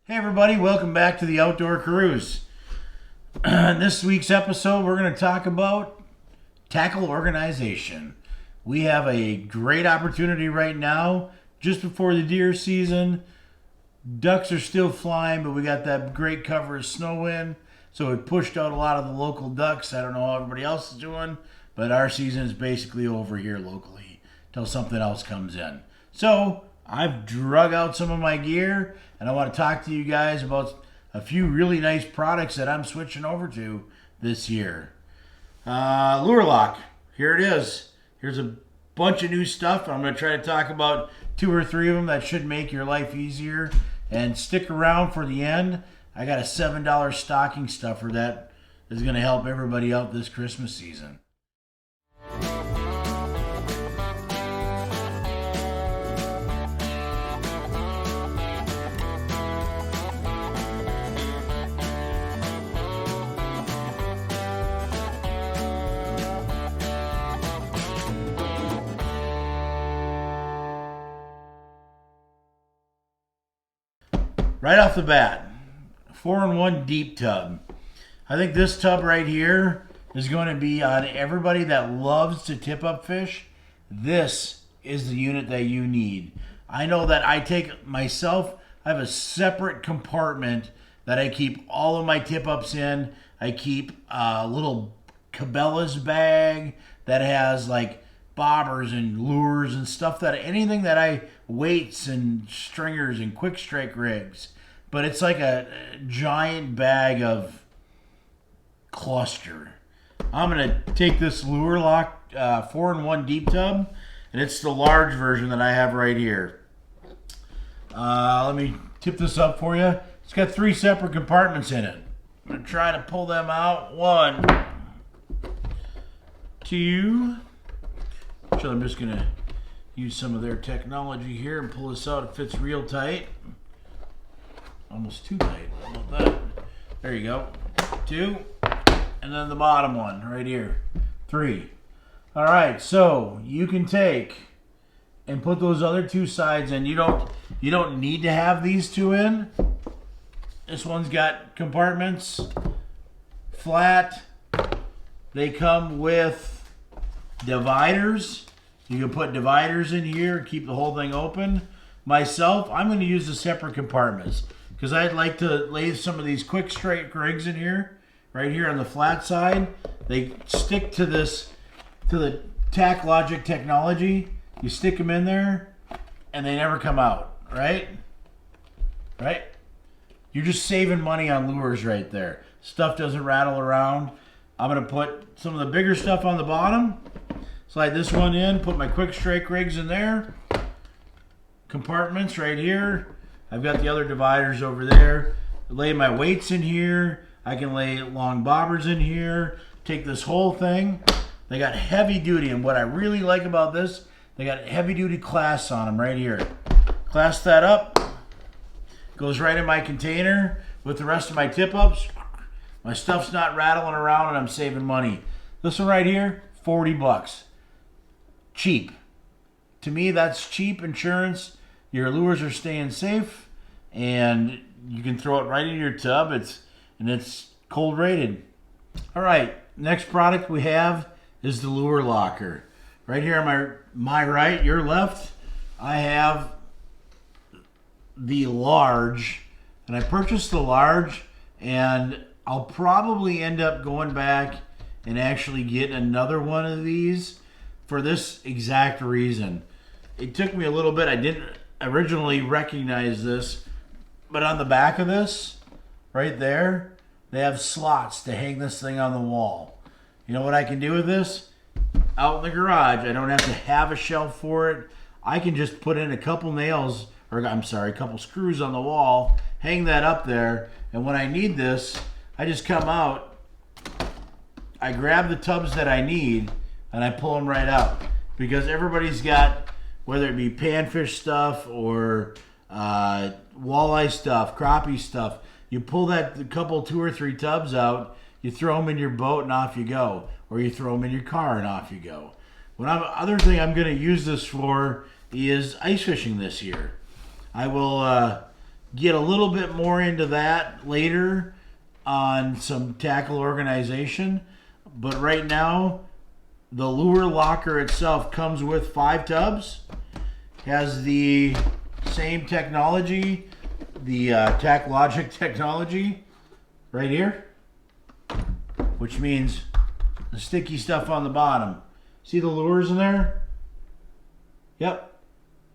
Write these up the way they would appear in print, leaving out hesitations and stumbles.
Hey everybody, welcome back to the Outdoor Kruse. In this week's episode, we're going to talk about tackle organization. We have a great opportunity right now, just before the deer season. Ducks are still flying, but we got that great cover of snow in, so it pushed out a lot of the local ducks. I don't know how everybody else is doing, but our season is basically over here locally until something else comes in. So I've drug out some of my gear, and I want to talk to you guys about a few really nice products that I'm switching over to this year. Lure lock, here it is. Here's a bunch of new stuff. I'm going to try to talk about 2 or 3 of them that should make your life easier. And stick around for the end. I got a $7 stocking stuffer that is going to help everybody out this Christmas season. Right off the bat, 4-in-1 deep tub. I think this tub right here is going to be on everybody that loves to tip up fish. This is the unit that you need. I know that I take myself, I have a separate compartment that I keep all of my tip ups in. I keep a little Cabela's bag that has like bobbers and lures and stuff, that anything that weights and stringers and quick strike rigs. But it's like a giant bag of cluster. I'm going to take this lure lock 4-in-1 deep tub, and it's the large version that I have right here. Let me tip this up for you. It's got 3 separate compartments in it. I'm going to try to pull them out. 1, 2. So I'm just going to use some of their technology here and pull this out. It fits real tight. Almost too tight. How about that? There you go. 2. And then the bottom one right here. 3. All right, so you can take and put those other 2 sides in. You don't need to have these 2 in. This one's got compartments, flat. They come with dividers. You can put dividers in here, keep the whole thing open. Myself, I'm going to use the separate compartments because I'd like to lay some of these quick straight rigs in here, right here on the flat side. They stick to this, to the Tack Logic technology. You stick them in there and they never come out, right? Right? You're just saving money on lures right there. Stuff doesn't rattle around. I'm going to put some of the bigger stuff on the bottom. Slide this one in, put my quick strike rigs in there. Compartments right here. I've got the other dividers over there. Lay my weights in here. I can lay long bobbers in here. Take this whole thing. They got heavy duty, and what I really like about this, they got heavy duty clasps on them right here. Clasp that up. Goes right in my container with the rest of my tip ups. My stuff's not rattling around and I'm saving money. This one right here, 40 bucks. Cheap. To me, that's cheap insurance. Your lures are staying safe, and you can throw it right in your tub. It's cold rated. All right, next product we have is the lure locker. Right here on my right, your left, I have the large, and I purchased the large, and I'll probably end up going back and actually get another one of these for this exact reason. It took me a little bit. I didn't originally recognize this, but on the back of this, right there, they have slots to hang this thing on the wall. You know what I can do with this? Out in the garage, I don't have to have a shelf for it. I can just put in a couple nails, or I'm sorry, a couple screws on the wall, hang that up there, and when I need this, I just come out, I grab the tubs that I need, and I pull them right out. Because everybody's got, whether it be panfish stuff or walleye stuff, crappie stuff, you pull that couple, 2 or 3 tubs out, you throw them in your boat and off you go. Or you throw them in your car and off you go. Other thing I'm going to use this for is ice fishing this year. I will get a little bit more into that later on some tackle organization. But right now, the lure locker itself comes with 5 tubs, has the same technology, the Tack Logic technology right here, which means the sticky stuff on the bottom. See the lures in there? Yep,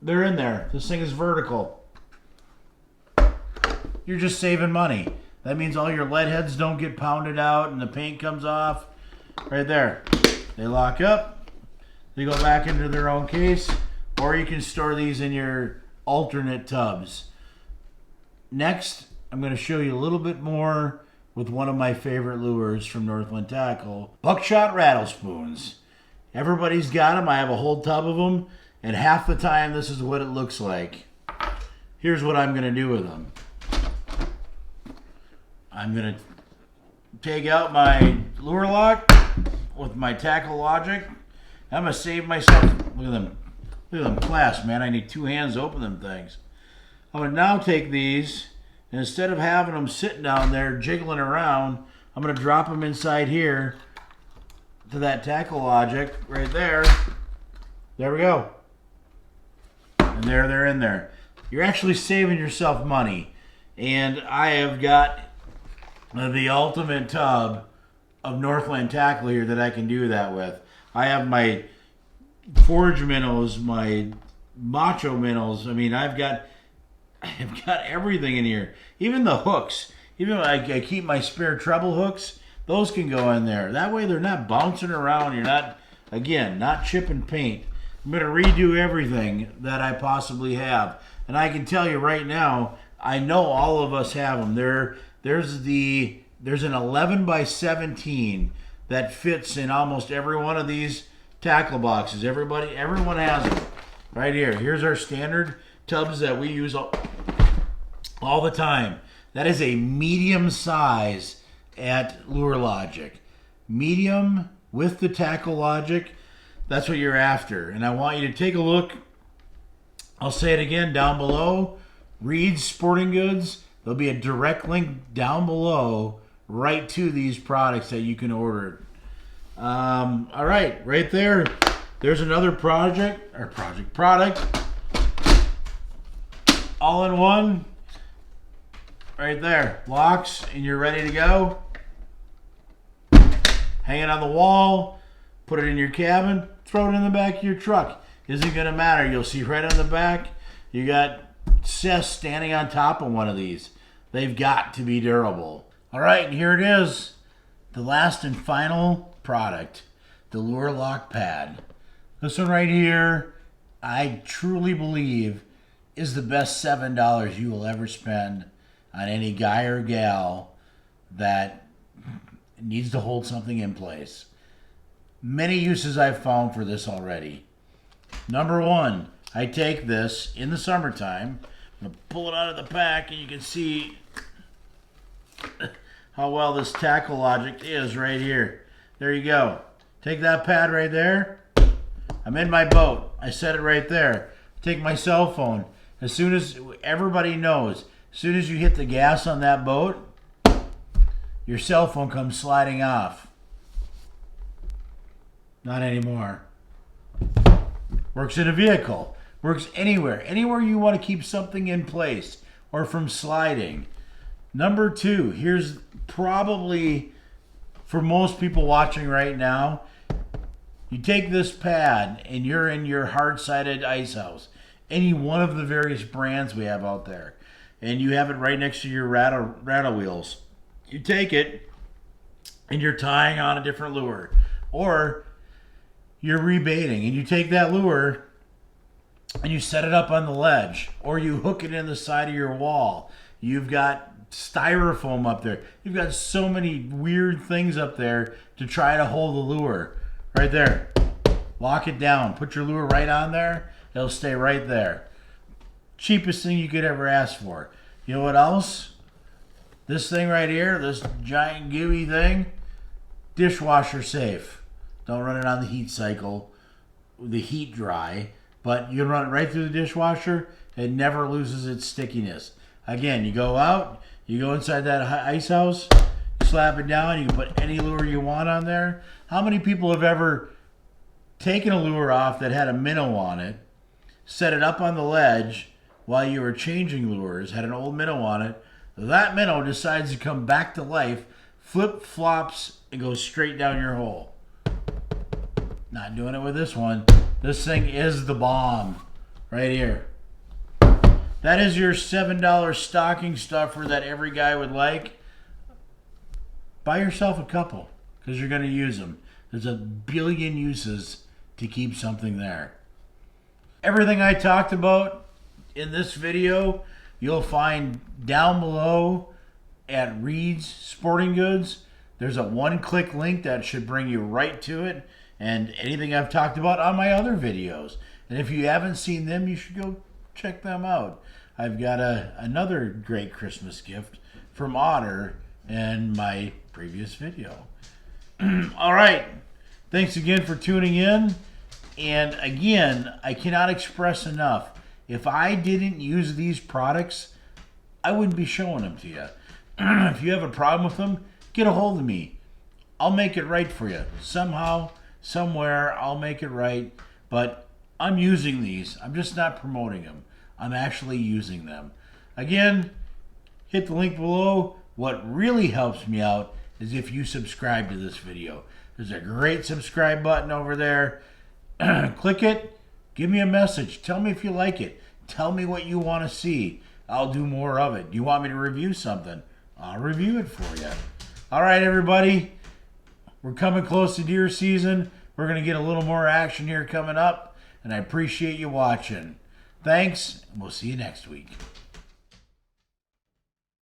they're in there. This thing is vertical. You're just saving money. That means all your lead heads don't get pounded out and the paint comes off. Right there. They lock up. They go back into their own case, or you can store these in your alternate tubs. Next, I'm going to show you a little bit more with one of my favorite lures from Northland Tackle, buckshot rattle spoons. Everybody's got them. I have a whole tub of them, and half the time this is what it looks like. Here's what I'm going to do with them. I'm going to take out my lure lock with my Tackle Logic. I'm going to save myself. Look at them. Look at them clasps, man. I need 2 hands to open them things. I'm going to now take these, and instead of having them sitting down there jiggling around, I'm going to drop them inside here to that Tackle Logic right there. There we go. And there they're in there. You're actually saving yourself money. And I have got the ultimate tub of Northland Tackle here that I can do that with. I have my forage minnows, my macho minnows. I mean, I've got everything in here. Even the hooks. Even I keep my spare treble hooks. Those can go in there. That way they're not bouncing around. You're not, again, not chipping paint. I'm going to redo everything that I possibly have. And I can tell you right now, I know all of us have them. There's an 11 by 17 that fits in almost every one of these tackle boxes. Everyone has them right here. Here's our standard tubs that we use all the time. That is a medium size at Lure Logic. Medium with the Tackle Logic. That's what you're after. And I want you to take a look. I'll say it again down below. Reed's Sporting Goods. There'll be a direct link down below right to these products that you can order. All right, right there. There's another product. All in one. Right there. Locks and you're ready to go. Hang it on the wall. Put it in your cabin. Throw it in the back of your truck. Isn't going to matter. You'll see right on the back, you got Seth standing on top of one of these. They've got to be durable. All right, and here it is. The last and final product, the Lure Lock Pad. This one right here, I truly believe is the best $7 you will ever spend on any guy or gal that needs to hold something in place. Many uses I've found for this already. Number one, I take this in the summertime. I'm going to pull it out of the pack and you can see how well this Tackle Logic is right here. There you go. Take that pad right there. I'm in my boat. I set it right there. Take my cell phone. As soon as everybody knows, as soon as you hit the gas on that boat, your cell phone comes sliding off. Not anymore. Works in a vehicle. Works anywhere. Anywhere you want to keep something in place or from sliding. Number two, here's probably, for most people watching right now, you take this pad and you're in your hard-sided ice house, any one of the various brands we have out there, and you have it right next to your rattle wheels. You take it and you're tying on a different lure, or you're rebaiting and you take that lure and you set it up on the ledge, or you hook it in the side of your wall. You've got styrofoam up there. You've got so many weird things up there to try to hold the lure. Right there. Lock it down. Put your lure right on there. It'll stay right there. Cheapest thing you could ever ask for. You know what else? This thing right here, this giant gooey thing, dishwasher safe. Don't run it on the heat cycle, the heat dry, but you run it right through the dishwasher. It never loses its stickiness. Again, you go out, you go inside that ice house, slap it down, you can put any lure you want on there. How many people have ever taken a lure off that had a minnow on it, set it up on the ledge while you were changing lures, had an old minnow on it, that minnow decides to come back to life, flip-flops, and goes straight down your hole. Not doing it with this one. This thing is the bomb. Right here. That is your $7 stocking stuffer that every guy would like. Buy yourself a couple because you're going to use them. There's a billion uses to keep something there. Everything I talked about in this video, you'll find down below at Reed's Sporting Goods. There's a one-click link that should bring you right to it, and anything I've talked about on my other videos. And if you haven't seen them, you should go check them out. I've got another great Christmas gift from Otter in my previous video. All right. Thanks again for tuning in. And again, I cannot express enough. If I didn't use these products, I wouldn't be showing them to you. If you have a problem with them, get a hold of me. I'll make it right for you. Somehow, somewhere, I'll make it right. But I'm using these. I'm just not promoting them. I'm actually using them. Again, hit the link below. What really helps me out is if you subscribe to this video. There's a great subscribe button over there. Click it. Give me a message. Tell me if you like it. Tell me what you want to see. I'll do more of it. Do you want me to review something? I'll review it for you. All right, everybody. We're coming close to deer season. We're going to get a little more action here coming up. And I appreciate you watching. Thanks, and we'll see you next week.